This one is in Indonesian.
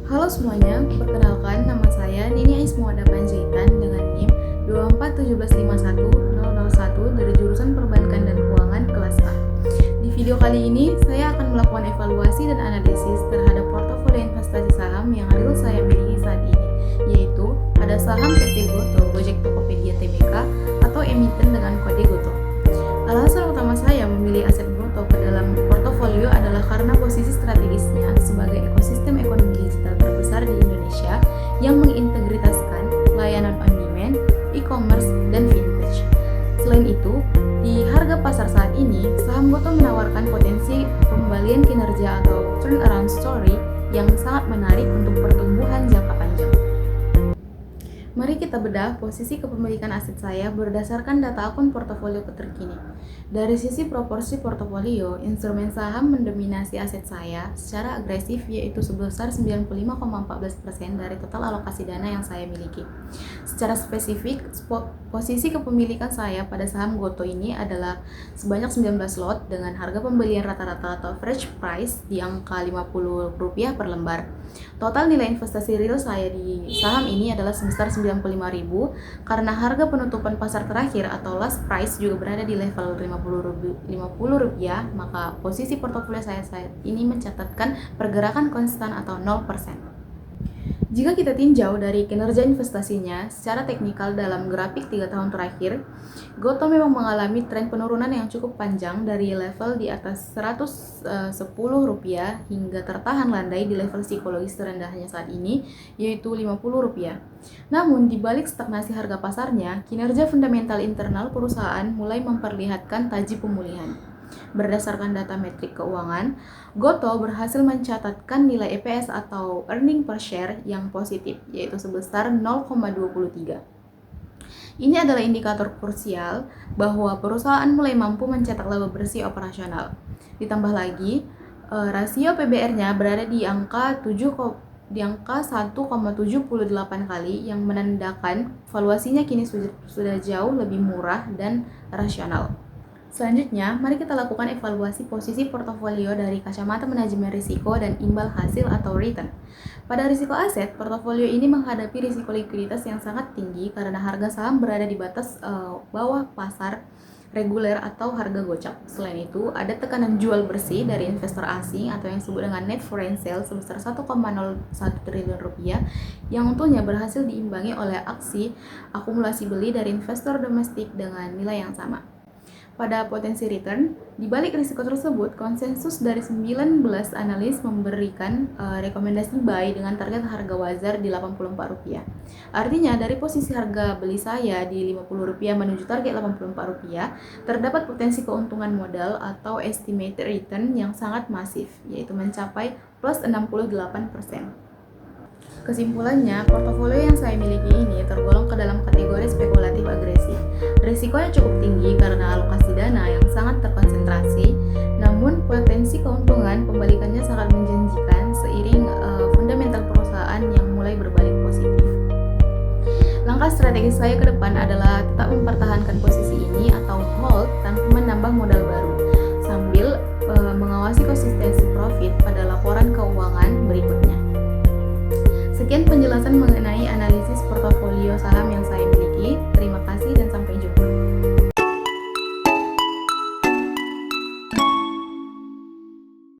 Halo semuanya, perkenalkan nama saya Nini Ismuada Panjaitan dengan NIM 247151001 dari jurusan Perbankan dan Keuangan kelas A. Di video kali ini, saya akan melakukan evaluasi dan analisis terhadap portofolio investasi saham yang real saya miliki saat ini, yaitu ada saham PT Goto Gojek Tokopedia Tbk atau emiten dengan kode Goto. Alasan utama saya memilih aset Goto ke dalam portofolio adalah karena posisi strategisnya sebagai ekosistem ekonomi digital terbesar di Indonesia yang mengintegritaskan layanan on-demand, e-commerce, dan vintage. Selain itu, di harga pasar saat ini, saham Goto menawarkan potensi pembalian kinerja atau turnaround story yang sangat menarik untuk pertumbuhan jangka panjang. Mari kita bedah posisi kepemilikan aset saya berdasarkan data akun portofolio terkini. Dari sisi proporsi portofolio, instrumen saham mendominasi aset saya secara agresif yaitu sebesar 95,14% dari total alokasi dana yang saya miliki. Secara spesifik, posisi kepemilikan saya pada saham Goto ini adalah sebanyak 19 lot dengan harga pembelian rata-rata atau average price di angka Rp50 per lembar. Total nilai investasi real saya di saham ini adalah sebesar Rp95.000 karena harga penutupan pasar terakhir atau last price juga berada di level Rp50, maka posisi portofolio saya saat ini mencatatkan pergerakan konstan atau 0%. Jika kita tinjau dari kinerja investasinya secara teknikal dalam grafik 3 tahun terakhir, Goto memang mengalami tren penurunan yang cukup panjang dari level di atas Rp110 hingga tertahan landai di level psikologis terendahnya saat ini, yaitu Rp50. Namun, di balik stagnasi harga pasarnya, kinerja fundamental internal perusahaan mulai memperlihatkan taji pemulihan. Berdasarkan data metrik keuangan, Goto berhasil mencatatkan nilai EPS atau earning per share yang positif, yaitu sebesar 0,23. Ini adalah indikator krusial bahwa perusahaan mulai mampu mencetak laba bersih operasional. Ditambah lagi, rasio PBR-nya berada di angka 1,78 kali yang menandakan valuasinya kini sudah jauh lebih murah dan rasional. Selanjutnya, mari kita lakukan evaluasi posisi portofolio dari kacamata manajemen risiko dan imbal hasil atau return. Pada risiko aset, portofolio ini menghadapi risiko likuiditas yang sangat tinggi karena harga saham berada di batas bawah pasar reguler atau harga gocap. Selain itu, ada tekanan jual bersih dari investor asing atau yang disebut dengan net foreign sale sebesar Rp1,01 triliun yang untungnya berhasil diimbangi oleh aksi akumulasi beli dari investor domestik dengan nilai yang sama. Pada potensi return, di balik risiko tersebut, konsensus dari 19 analis memberikan rekomendasi buy dengan target harga wajar di Rp84. Artinya, dari posisi harga beli saya di Rp50 menuju target Rp84, terdapat potensi keuntungan modal atau estimated return yang sangat masif, yaitu mencapai plus 68%. Kesimpulannya, portofolio yang saya miliki ini tergolong ke dalam kategori spekulatif agresif. Risikonya cukup tinggi karena alokasi dana yang sangat terkonsentrasi, namun potensi keuntungan pembalikannya sangat menjanjikan seiring fundamental perusahaan yang mulai berbalik positif. Langkah strategis saya ke depan adalah tetap mempertahankan posisi ini atau hold tanpa menambah modal baru, sambil mengawasi konsistensi profit pada laporan keuangan berikutnya. Sekian penjelasan mengenai analisis portofolio saham yang saya miliki. Terima kasih dan